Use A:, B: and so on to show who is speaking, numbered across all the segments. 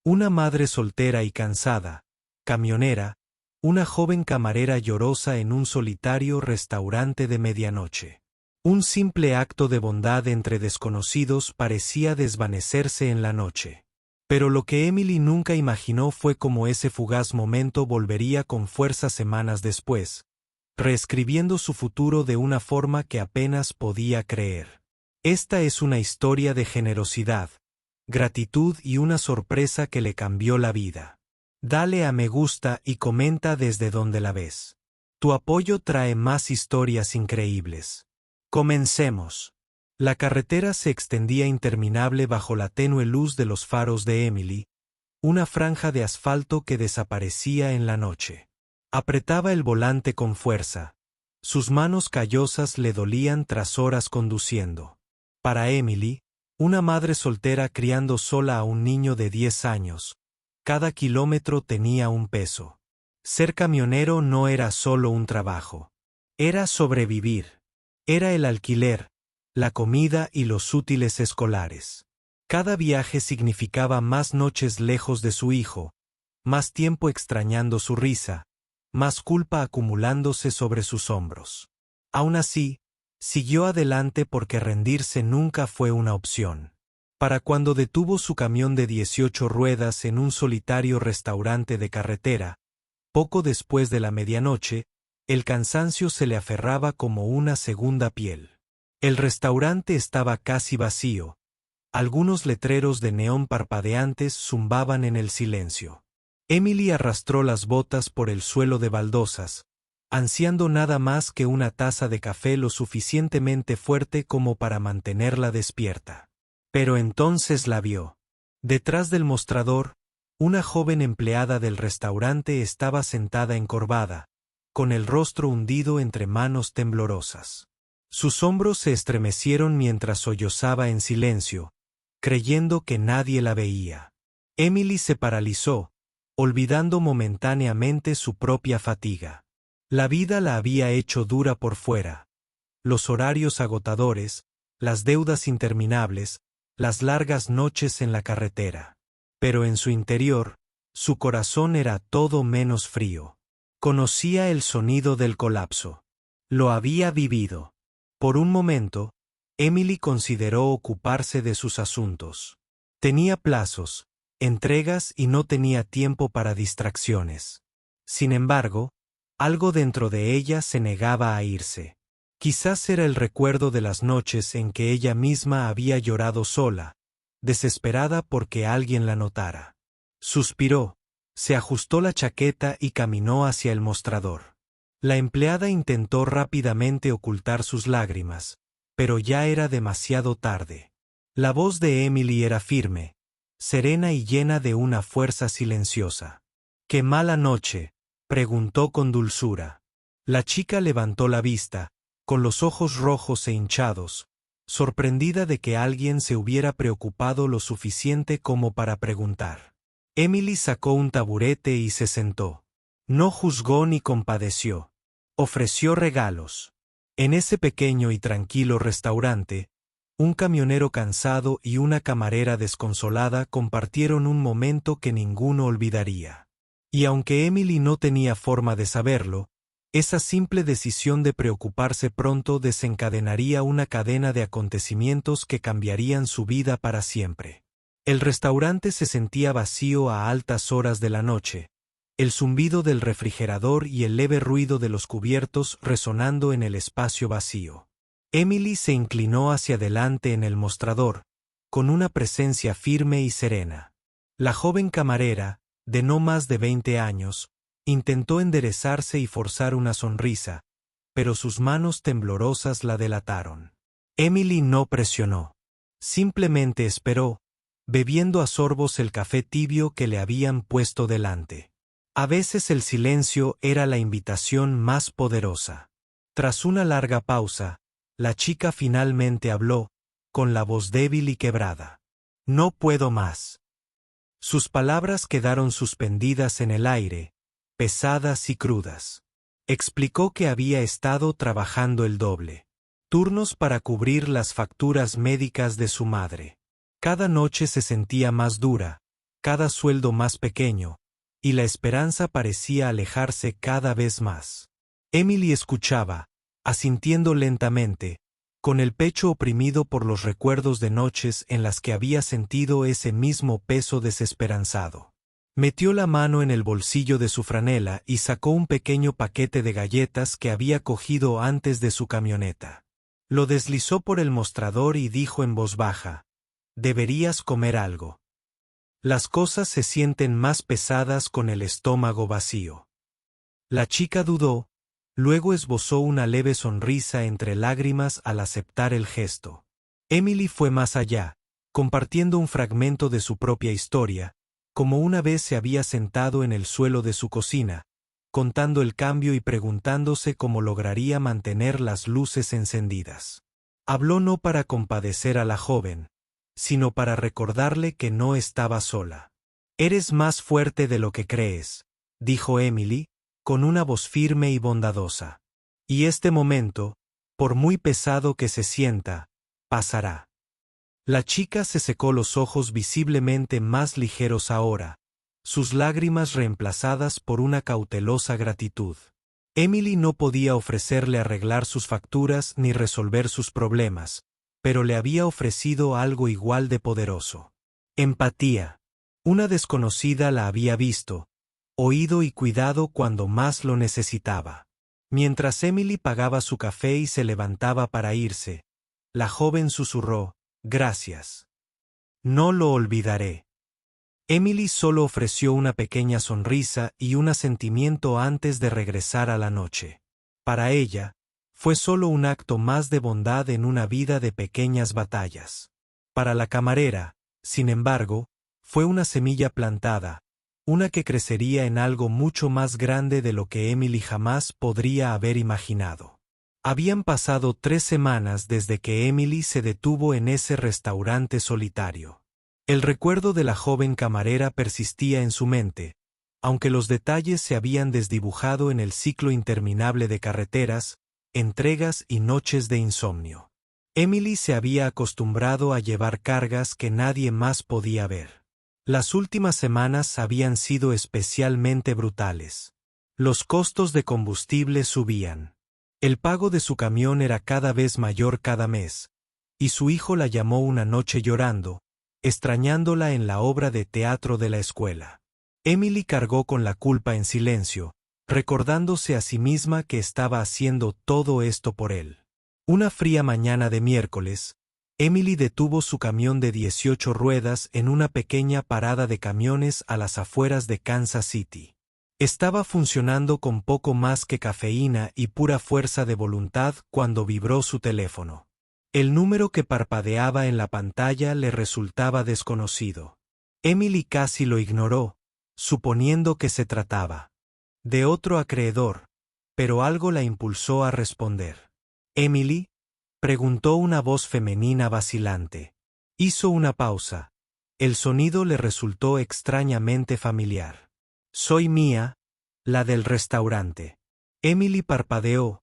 A: Una madre soltera y cansada, camionera, una joven camarera llorosa en un solitario restaurante de medianoche. Un simple acto de bondad entre desconocidos parecía desvanecerse en la noche. Pero lo que Emily nunca imaginó fue cómo ese fugaz momento volvería con fuerza semanas después, reescribiendo su futuro de una forma que apenas podía creer. Esta es una historia de generosidad, gratitud y una sorpresa que le cambió la vida. Dale a me gusta y comenta desde donde la ves. Tu apoyo trae más historias increíbles. Comencemos. La carretera se extendía interminable bajo la tenue luz de los faros de Emily, una franja de asfalto que desaparecía en la noche. Apretaba el volante con fuerza. Sus manos callosas le dolían tras horas conduciendo. Para Emily, una madre soltera criando sola a un niño de 10 años, cada kilómetro tenía un peso. Ser camionero no era solo un trabajo. Era sobrevivir. Era el alquiler, la comida y los útiles escolares. Cada viaje significaba más noches lejos de su hijo, más tiempo extrañando su risa, más culpa acumulándose sobre sus hombros. Aún así, siguió adelante porque rendirse nunca fue una opción. Para cuando detuvo su camión de 18 ruedas en un solitario restaurante de carretera, poco después de la medianoche, el cansancio se le aferraba como una segunda piel. El restaurante estaba casi vacío. Algunos letreros de neón parpadeantes zumbaban en el silencio. Emily arrastró las botas por el suelo de baldosas, ansiando nada más que una taza de café lo suficientemente fuerte como para mantenerla despierta. Pero entonces la vio. Detrás del mostrador, una joven empleada del restaurante estaba sentada encorvada, con el rostro hundido entre manos temblorosas. Sus hombros se estremecieron mientras sollozaba en silencio, creyendo que nadie la veía. Emily se paralizó, olvidando momentáneamente su propia fatiga. La vida la había hecho dura por fuera. Los horarios agotadores, las deudas interminables, las largas noches en la carretera. Pero en su interior, su corazón era todo menos frío. Conocía el sonido del colapso. Lo había vivido. Por un momento, Emily consideró ocuparse de sus asuntos. Tenía plazos, entregas y no tenía tiempo para distracciones. Sin embargo, algo dentro de ella se negaba a irse. Quizás era el recuerdo de las noches en que ella misma había llorado sola, desesperada porque alguien la notara. Suspiró, se ajustó la chaqueta y caminó hacia el mostrador. La empleada intentó rápidamente ocultar sus lágrimas, pero ya era demasiado tarde. La voz de Emily era firme, serena y llena de una fuerza silenciosa. «¿Qué mala noche?», preguntó con dulzura. La chica levantó la vista, con los ojos rojos e hinchados, sorprendida de que alguien se hubiera preocupado lo suficiente como para preguntar. Emily sacó un taburete y se sentó. No juzgó ni compadeció. Ofreció regalos. En ese pequeño y tranquilo restaurante, un camionero cansado y una camarera desconsolada compartieron un momento que ninguno olvidaría. Y aunque Emily no tenía forma de saberlo, esa simple decisión de preocuparse pronto desencadenaría una cadena de acontecimientos que cambiarían su vida para siempre. El restaurante se sentía vacío a altas horas de la noche, el zumbido del refrigerador y el leve ruido de los cubiertos resonando en el espacio vacío. Emily se inclinó hacia adelante en el mostrador, con una presencia firme y serena. La joven camarera, de no más de 20 años, intentó enderezarse y forzar una sonrisa, pero sus manos temblorosas la delataron. Emily no presionó. Simplemente esperó, bebiendo a sorbos el café tibio que le habían puesto delante. A veces el silencio era la invitación más poderosa. Tras una larga pausa, la chica finalmente habló, con la voz débil y quebrada. «No puedo más». Sus palabras quedaron suspendidas en el aire, pesadas y crudas. Explicó que había estado trabajando el doble. Turnos para cubrir las facturas médicas de su madre. Cada noche se sentía más dura, cada sueldo más pequeño, y la esperanza parecía alejarse cada vez más. Emily escuchaba, asintiendo lentamente, con el pecho oprimido por los recuerdos de noches en las que había sentido ese mismo peso desesperanzado. Metió la mano en el bolsillo de su franela y sacó un pequeño paquete de galletas que había cogido antes de su camioneta. Lo deslizó por el mostrador y dijo en voz baja: «Deberías comer algo. Las cosas se sienten más pesadas con el estómago vacío». La chica dudó, luego esbozó una leve sonrisa entre lágrimas al aceptar el gesto. Emily fue más allá, compartiendo un fragmento de su propia historia, como una vez se había sentado en el suelo de su cocina, contando el cambio y preguntándose cómo lograría mantener las luces encendidas. Habló no para compadecer a la joven, sino para recordarle que no estaba sola. «Eres más fuerte de lo que crees», dijo Emily, con una voz firme y bondadosa. «Y este momento, por muy pesado que se sienta, pasará». La chica se secó los ojos visiblemente más ligeros ahora, sus lágrimas reemplazadas por una cautelosa gratitud. Emily no podía ofrecerle arreglar sus facturas ni resolver sus problemas, pero le había ofrecido algo igual de poderoso: empatía. Una desconocida la había visto, oído y cuidado cuando más lo necesitaba. Mientras Emily pagaba su café y se levantaba para irse, la joven susurró: «Gracias. No lo olvidaré». Emily solo ofreció una pequeña sonrisa y un asentimiento antes de regresar a la noche. Para ella, fue solo un acto más de bondad en una vida de pequeñas batallas. Para la camarera, sin embargo, fue una semilla plantada, una que crecería en algo mucho más grande de lo que Emily jamás podría haber imaginado. Habían pasado 3 semanas desde que Emily se detuvo en ese restaurante solitario. El recuerdo de la joven camarera persistía en su mente, aunque los detalles se habían desdibujado en el ciclo interminable de carreteras, entregas y noches de insomnio. Emily se había acostumbrado a llevar cargas que nadie más podía ver. Las últimas semanas habían sido especialmente brutales. Los costos de combustible subían. El pago de su camión era cada vez mayor cada mes, y su hijo la llamó una noche llorando, extrañándola en la obra de teatro de la escuela. Emily cargó con la culpa en silencio, recordándose a sí misma que estaba haciendo todo esto por él. Una fría mañana de miércoles, Emily detuvo su camión de 18 ruedas en una pequeña parada de camiones a las afueras de Kansas City. Estaba funcionando con poco más que cafeína y pura fuerza de voluntad cuando vibró su teléfono. El número que parpadeaba en la pantalla le resultaba desconocido. Emily casi lo ignoró, suponiendo que se trataba de otro acreedor, pero algo la impulsó a responder. «¿Emily?», preguntó una voz femenina vacilante. Hizo una pausa. El sonido le resultó extrañamente familiar. «Soy Mia, la del restaurante». Emily parpadeó,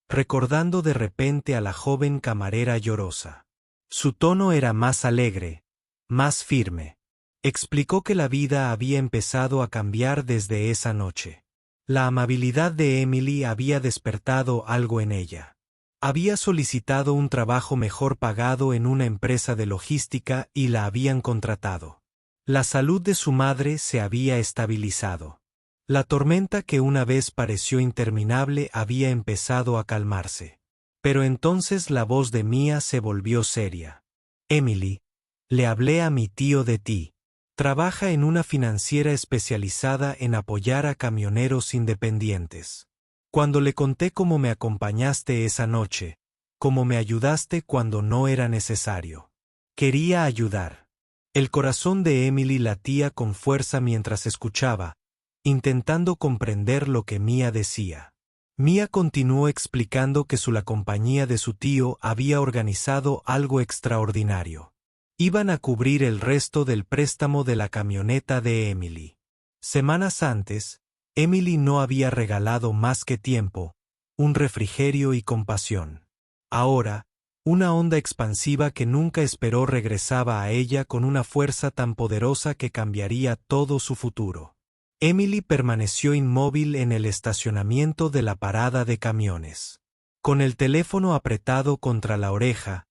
A: recordando de repente a la joven camarera llorosa. Su tono era más alegre, más firme. Explicó que la vida había empezado a cambiar desde esa noche. La amabilidad de Emily había despertado algo en ella. Había solicitado un trabajo mejor pagado en una empresa de logística y la habían contratado. La salud de su madre se había estabilizado. La tormenta que una vez pareció interminable había empezado a calmarse. Pero entonces la voz de Mia se volvió seria. «Emily, le hablé a mi tío de ti. Trabaja en una financiera especializada en apoyar a camioneros independientes. Cuando le conté cómo me acompañaste esa noche, cómo me ayudaste cuando no era necesario. Quería ayudar». El corazón de Emily latía con fuerza mientras escuchaba, intentando comprender lo que Mia decía. Mia continuó explicando que la compañía de su tío había organizado algo extraordinario. Iban a cubrir el resto del préstamo de la camioneta de Emily. Semanas antes, Emily no había regalado más que tiempo, un refrigerio y compasión. Ahora, Una onda expansiva que nunca esperó regresaba a ella con una fuerza tan poderosa que cambiaría todo su futuro. Emily permaneció inmóvil en el estacionamiento de la parada de camiones, con el teléfono apretado contra la oreja,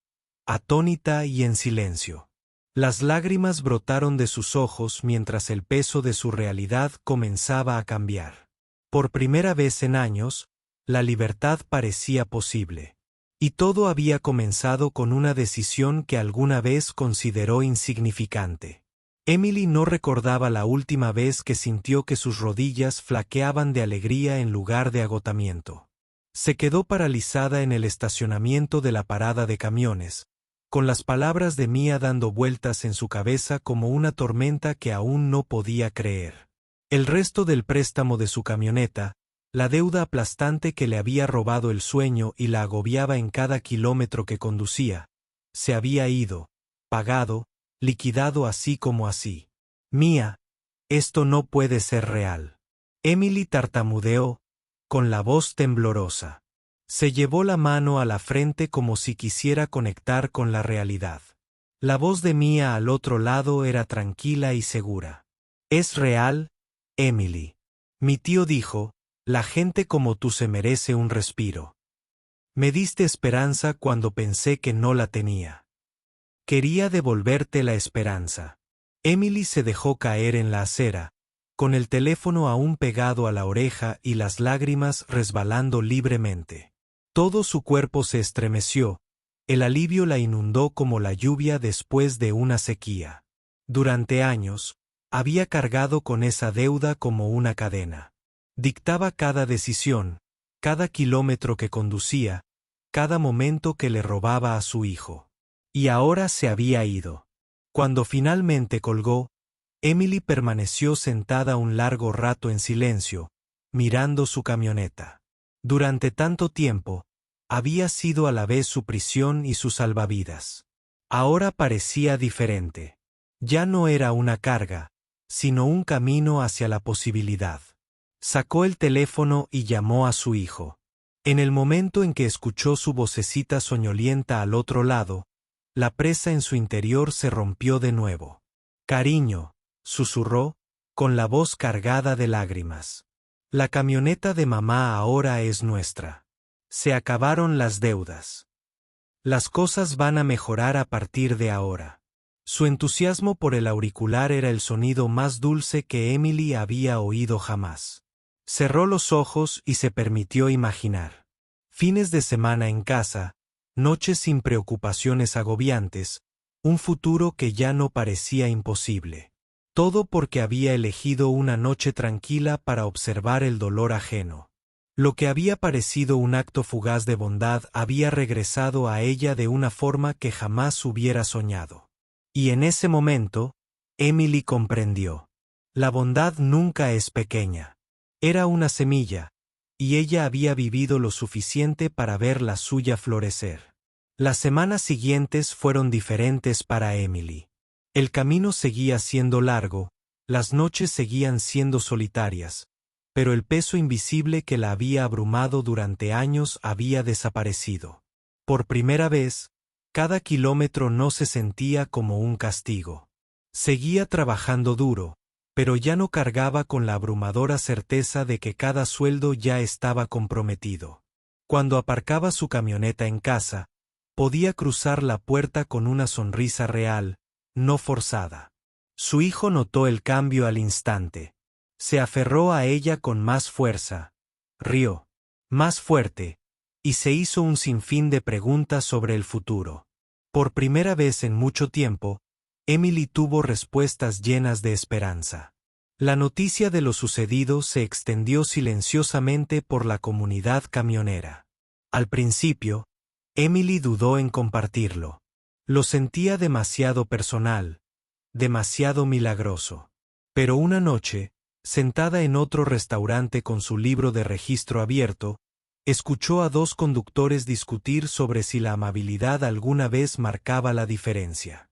A: atónita y en silencio. Las lágrimas brotaron de sus ojos mientras el peso de su realidad comenzaba a cambiar. Por primera vez en años, la libertad parecía posible. Y todo había comenzado con una decisión que alguna vez consideró insignificante. Emily no recordaba la última vez que sintió que sus rodillas flaqueaban de alegría en lugar de agotamiento. Se quedó paralizada en el estacionamiento de la parada de camiones, con las palabras de Mia dando vueltas en su cabeza como una tormenta que aún no podía creer. El resto del préstamo de su camioneta, la deuda aplastante que le había robado el sueño y la agobiaba en cada kilómetro que conducía, se había ido, pagado, liquidado así como así. Mia, esto no puede ser real. Emily tartamudeó, con la voz temblorosa. Se llevó la mano a la frente como si quisiera conectar con la realidad. La voz de Mia al otro lado era tranquila y segura. «Es real, Emily. Mi tío dijo, la gente como tú se merece un respiro. Me diste esperanza cuando pensé que no la tenía. Quería devolverte la esperanza». Emily se dejó caer en la acera, con el teléfono aún pegado a la oreja y las lágrimas resbalando libremente. Todo su cuerpo se estremeció, el alivio la inundó como la lluvia después de una sequía. Durante años, había cargado con esa deuda como una cadena. Dictaba cada decisión, cada kilómetro que conducía, cada momento que le robaba a su hijo. Y ahora se había ido. Cuando finalmente colgó, Emily permaneció sentada un largo rato en silencio, mirando su camioneta. Durante tanto tiempo, había sido a la vez su prisión y su salvavidas. Ahora parecía diferente. Ya no era una carga, sino un camino hacia la posibilidad. Sacó el teléfono y llamó a su hijo. En el momento en que escuchó su vocecita soñolienta al otro lado, la presa en su interior se rompió de nuevo. «Cariño», susurró, con la voz cargada de lágrimas. «La camioneta de mamá ahora es nuestra. Se acabaron las deudas. Las cosas van a mejorar a partir de ahora». Su entusiasmo por el auricular era el sonido más dulce que Emily había oído jamás. Cerró los ojos y se permitió imaginar. Fines de semana en casa, noches sin preocupaciones agobiantes, un futuro que ya no parecía imposible. Todo porque había elegido una noche tranquila para observar el dolor ajeno. Lo que había parecido un acto fugaz de bondad había regresado a ella de una forma que jamás hubiera soñado. Y en ese momento, Emily comprendió. La bondad nunca es pequeña. Era una semilla, y ella había vivido lo suficiente para ver la suya florecer. Las semanas siguientes fueron diferentes para Emily. El camino seguía siendo largo, las noches seguían siendo solitarias, pero el peso invisible que la había abrumado durante años había desaparecido. Por primera vez, cada kilómetro no se sentía como un castigo. Seguía trabajando duro, pero ya no cargaba con la abrumadora certeza de que cada sueldo ya estaba comprometido. Cuando aparcaba su camioneta en casa, podía cruzar la puerta con una sonrisa real, no forzada. Su hijo notó el cambio al instante. Se aferró a ella con más fuerza, rió, más fuerte, y se hizo un sinfín de preguntas sobre el futuro. Por primera vez en mucho tiempo, Emily tuvo respuestas llenas de esperanza. La noticia de lo sucedido se extendió silenciosamente por la comunidad camionera. Al principio, Emily dudó en compartirlo. Lo sentía demasiado personal, demasiado milagroso. Pero una noche, sentada en otro restaurante con su libro de registro abierto, escuchó a dos conductores discutir sobre si la amabilidad alguna vez marcaba la diferencia.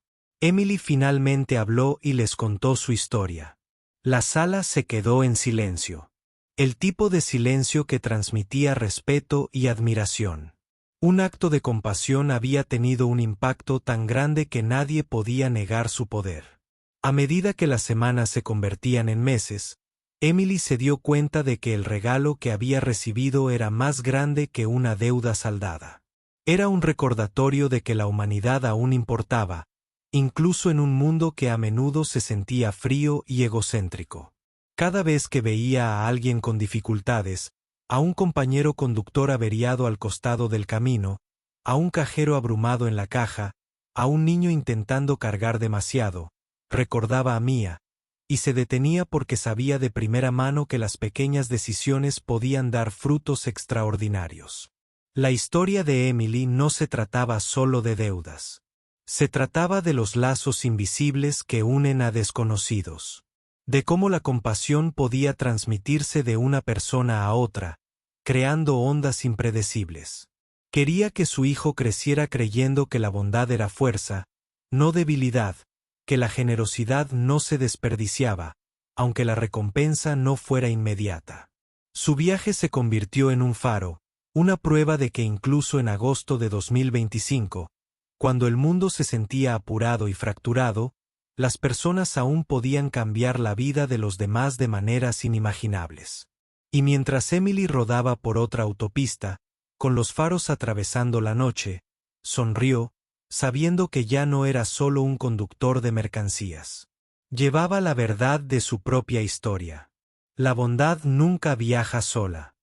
A: Emily finalmente habló y les contó su historia. La sala se quedó en silencio. El tipo de silencio que transmitía respeto y admiración. Un acto de compasión había tenido un impacto tan grande que nadie podía negar su poder. A medida que las semanas se convertían en meses, Emily se dio cuenta de que el regalo que había recibido era más grande que una deuda saldada. Era un recordatorio de que la humanidad aún importaba, incluso en un mundo que a menudo se sentía frío y egocéntrico. Cada vez que veía a alguien con dificultades, a un compañero conductor averiado al costado del camino, a un cajero abrumado en la caja, a un niño intentando cargar demasiado, recordaba a Mia, y se detenía porque sabía de primera mano que las pequeñas decisiones podían dar frutos extraordinarios. La historia de Emily no se trataba solo de deudas. Se trataba de los lazos invisibles que unen a desconocidos. De cómo la compasión podía transmitirse de una persona a otra, creando ondas impredecibles. Quería que su hijo creciera creyendo que la bondad era fuerza, no debilidad, que la generosidad no se desperdiciaba, aunque la recompensa no fuera inmediata. Su viaje se convirtió en un faro, una prueba de que incluso en agosto de 2025, cuando el mundo se sentía apurado y fracturado, las personas aún podían cambiar la vida de los demás de maneras inimaginables. Y mientras Emily rodaba por otra autopista, con los faros atravesando la noche, sonrió, sabiendo que ya no era solo un conductor de mercancías. Llevaba la verdad de su propia historia. La bondad nunca viaja sola.